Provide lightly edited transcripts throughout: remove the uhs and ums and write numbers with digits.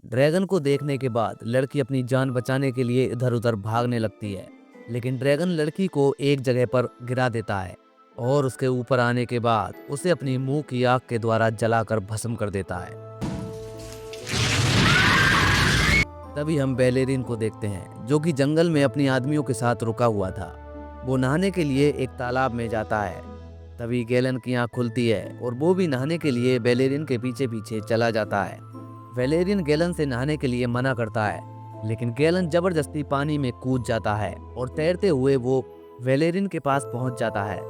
Dragon को देखने के बाद लड़की अपनी जान बचाने के लिए इधर उधर भागने लगती है, लेकिन ड्रैगन लड़की को एक जगह पर गिरा देता है और उसके ऊपर आने के बाद उसे अपनी मुंह की आग के द्वारा जलाकर भस्म कर देता है। तभी हम बैलेरिन को देखते हैं जो कि जंगल में अपनी आदमियों के साथ रुका हुआ था। वो नहाने के लिए एक तालाब में जाता है। तभी गैलन की आंख खुलती है और वो भी नहाने के लिए बैलेरिन के पीछे पीछे चला जाता है। बैलेरिन गैलन से नहाने के लिए मना करता है, लेकिन गैलन जबरदस्ती पानी में कूद जाता है और तैरते हुए वो बैलेरिन के पास पहुंच जाता है,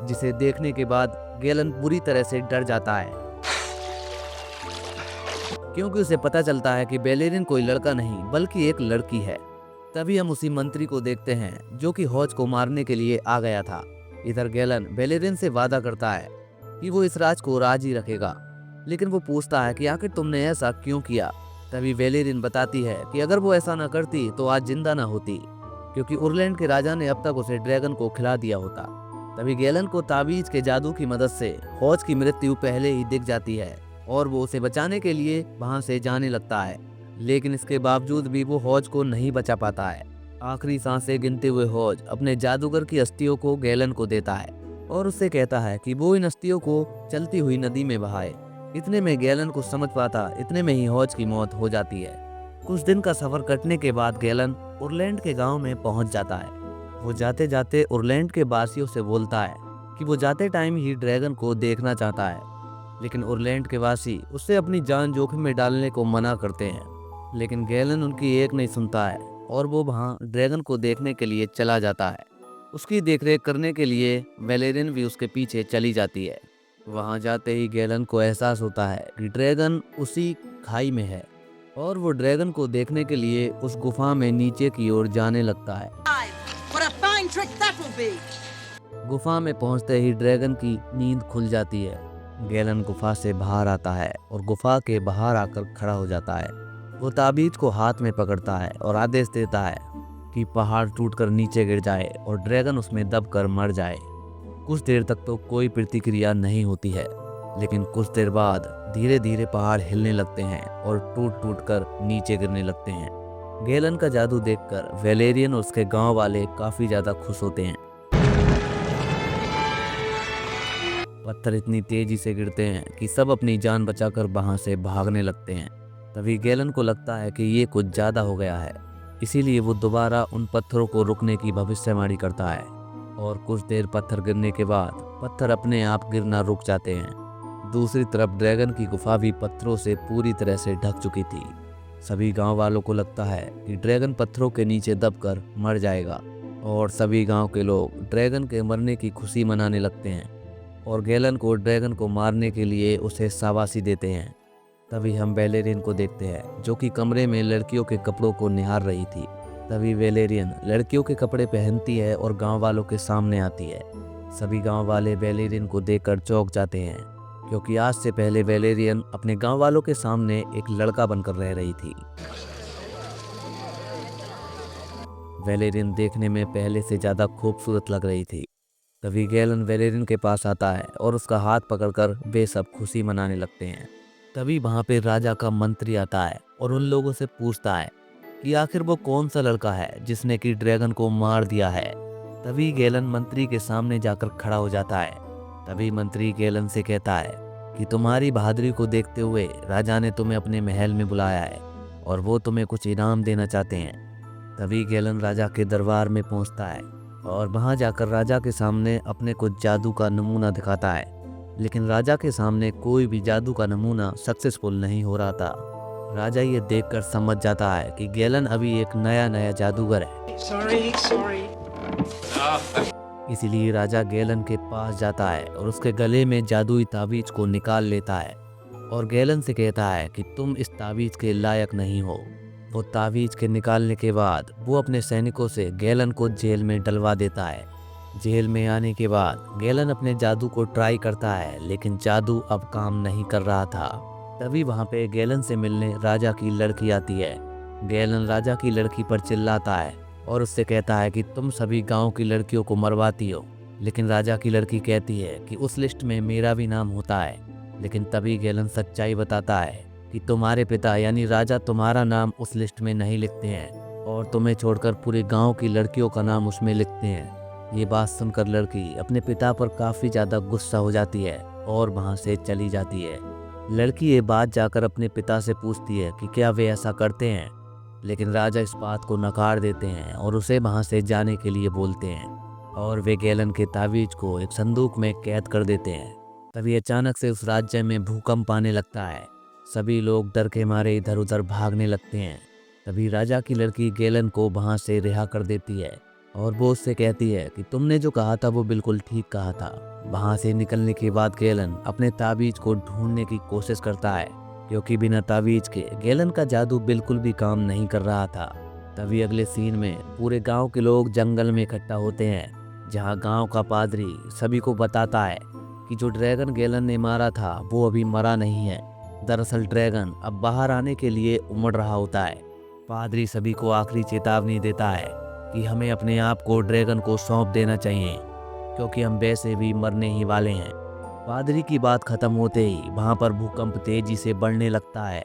जिसे देखने के बाद गैलन बुरी तरह से डर जाता है, क्योंकि उसे पता चलता है कि बैलेरिन कोई लड़का नहीं बल्कि एक लड़की है। तभी हम उसी मंत्री को देखते हैं जो कि हौज को मारने के लिए आ गया था। इधर गैलन बैलेरिन से वादा करता है कि वो इस राज को राज ही रखेगा, लेकिन वो पूछता है कि आखिर तुमने ऐसा क्यों किया। तभी बैलेरिन बताती है कि अगर वो ऐसा न करती तो आज जिंदा न होती, क्योंकि उरलैंड के राजा ने अब तक उसे ड्रैगन को खिला दिया होता। तभी गैलन को ताबीज के जादू की मदद से हौज की मृत्यु पहले ही दिख जाती है और वो उसे बचाने के लिए वहां से जाने लगता है, लेकिन इसके बावजूद भी वो हौज को नहीं बचा पाता है। आखिरी सांसें गिनते हुए हौज अपने जादूगर की अस्थियों को गैलन को देता है और उससे कहता है कि वो इन अस्थियों को चलती हुई नदी में बहाए। इतने में गैलन को समझ पाता, इतने में ही हौज की मौत हो जाती है। कुछ दिन का सफर कटने के बाद गैलन उरलैंड के गांव में पहुंच जाता है। वो जाते जाते उरलैंड के वासियों से बोलता है कि वो जाते टाइम ही ड्रैगन को देखना चाहता है, लेकिन उरलैंड के वासी उससे अपनी जान जोखिम में डालने को मना करते हैं। लेकिन गैलन उनकी एक नहीं सुनता है और वो वहां ड्रैगन को देखने के लिए चला जाता है। उसकी देखरेख करने के लिए बैलेरिन भी उसके पीछे चली जाती है। वहां जाते ही गैलन को एहसास होता है कि ड्रैगन उसी खाई में है और वो ड्रैगन को देखने के लिए उस गुफा में नीचे की ओर जाने लगता है। What a fine trick that will be! गुफा में पहुंचते ही ड्रैगन की नींद खुल जाती है। गैलन गुफा से बाहर आता है और गुफा के बाहर आकर खड़ा हो जाता है। वो ताबीज को हाथ में पकड़ता है और आदेश देता है कि पहाड़ टूटकर नीचे गिर जाए और ड्रैगन उसमें दबकर मर जाए। कुछ देर तक तो कोई प्रतिक्रिया नहीं होती है, लेकिन कुछ देर बाद धीरे धीरे पहाड़ हिलने लगते हैं और टूट टूट कर नीचे गिरने लगते हैं। गैलन का जादू देखकर वैलेरियन और उसके गांव वाले काफी ज्यादा खुश होते हैं। पत्थर इतनी तेजी से गिरते हैं कि सब अपनी जान बचाकर वहां से भागने लगते हैं। तभी गैलन को लगता है कि ये कुछ ज्यादा हो गया है, इसीलिए वो दोबारा उन पत्थरों को रुकने की भविष्यवाणी करता है और कुछ देर पत्थर गिरने के बाद पत्थर अपने आप गिरना रुक जाते हैं। दूसरी तरफ ड्रैगन की गुफा भी पत्थरों से पूरी तरह से ढक चुकी थी। सभी गांव वालों को लगता है कि ड्रैगन पत्थरों के नीचे दबकर मर जाएगा और सभी गांव के लोग ड्रैगन के मरने की खुशी मनाने लगते हैं और गैलन को ड्रैगन को मारने के लिए उसे शाबाशी देते हैं। तभी हम बैलेरियन को देखते हैं जो कि कमरे में लड़कियों के कपड़ों को निहार रही थी। तभी बैलेरियन लड़कियों के कपड़े पहनती है और गांव वालों के सामने आती है। सभी गांव वाले बैलेरियन को देखकर चौंक जाते हैं, क्योंकि आज से पहले बैलेरियन अपने गांव वालों के सामने एक लड़का बनकर रह रही थी। बैलेरियन देखने में पहले से ज्यादा खूबसूरत लग रही थी। तभी गैलन बैलेरियन के पास आता है और उसका हाथ पकड़कर वे सब खुशी मनाने लगते हैं। तभी वहां पे राजा का मंत्री आता है और उन लोगों से पूछता है कि आखिर वो कौन सा लड़का है जिसने कि ड्रैगन को मार दिया है। तभी गैलन मंत्री के सामने जाकर खड़ा हो जाता है। तभी मंत्री गैलन से कहता है कि तुम्हारी बहादुरी को देखते हुए राजा ने तुम्हें अपने महल में बुलाया है और वो तुम्हें कुछ इनाम देना चाहते हैं। तभी गैलन राजा के दरबार में पहुंचता है और वहां जाकर राजा के सामने अपने कुछ जादू का नमूना दिखाता है, लेकिन राजा के सामने कोई भी जादू का नमूना सक्सेसफुल नहीं हो रहा था। राजा ये देखकर समझ जाता है कि गैलन अभी एक नया जादूगर है। Sorry. इसीलिए राजा गैलन के पास जाता है और उसके गले में जादुई ताबीज को निकाल लेता है और गैलन से कहता है कि तुम इस ताबीज के लायक नहीं हो। वो ताबीज के निकालने के बाद वो अपने सैनिकों से गैलन को जेल में डलवा देता है। जेल में आने के बाद गैलन अपने जादू को ट्राई करता है, लेकिन जादू अब काम नहीं कर रहा था। तभी वहां पे गैलन से मिलने राजा की लड़की आती है। गैलन राजा की लड़की पर चिल्लाता है और उससे कहता है कि तुम सभी गांव की लड़कियों को मरवाती हो, लेकिन राजा की लड़की कहती है कि उस लिस्ट में मेरा भी नाम होता है। लेकिन तभी गैलन सच्चाई बताता है कि तुम्हारे पिता यानी राजा तुम्हारा नाम उस लिस्ट में नहीं लिखते हैं और तुम्हें छोड़कर पूरे गांव की लड़कियों का नाम उसमें लिखते हैं। ये बात सुनकर लड़की अपने पिता पर काफ़ी ज़्यादा गुस्सा हो जाती है और वहाँ से चली जाती है। लड़की ये बात जाकर अपने पिता से पूछती है कि क्या वे ऐसा करते हैं, लेकिन राजा इस बात को नकार देते हैं और उसे वहाँ से जाने के लिए बोलते हैं और वे गैलन के तावीज को एक संदूक में कैद कर देते हैं। तभी अचानक से उस राज्य में भूकंप आने लगता है। सभी लोग डर के मारे इधर उधर भागने लगते हैं। तभी राजा की लड़की गैलन को वहाँ से रिहा कर देती है और वो उससे कहती है कि तुमने जो कहा था वो बिल्कुल ठीक कहा था। वहाँ से निकलने के बाद गैलन अपने ताबीज को ढूंढने की कोशिश करता है, क्योंकि बिना ताबीज के गैलन का जादू बिल्कुल भी काम नहीं कर रहा था। तभी अगले सीन में पूरे गांव के लोग जंगल में इकट्ठा होते हैं, जहां गांव का पादरी सभी को बताता है कि जो ड्रैगन गैलन ने मारा था वो अभी मरा नहीं है। दरअसल ड्रैगन अब बाहर आने के लिए उमड़ रहा होता है। पादरी सभी को आखिरी चेतावनी देता है कि हमें अपने आप को ड्रैगन को सौंप देना चाहिए, क्योंकि हम वैसे भी मरने ही वाले हैं। पादरी की बात खत्म होते ही वहां पर भूकंप तेजी से बढ़ने लगता है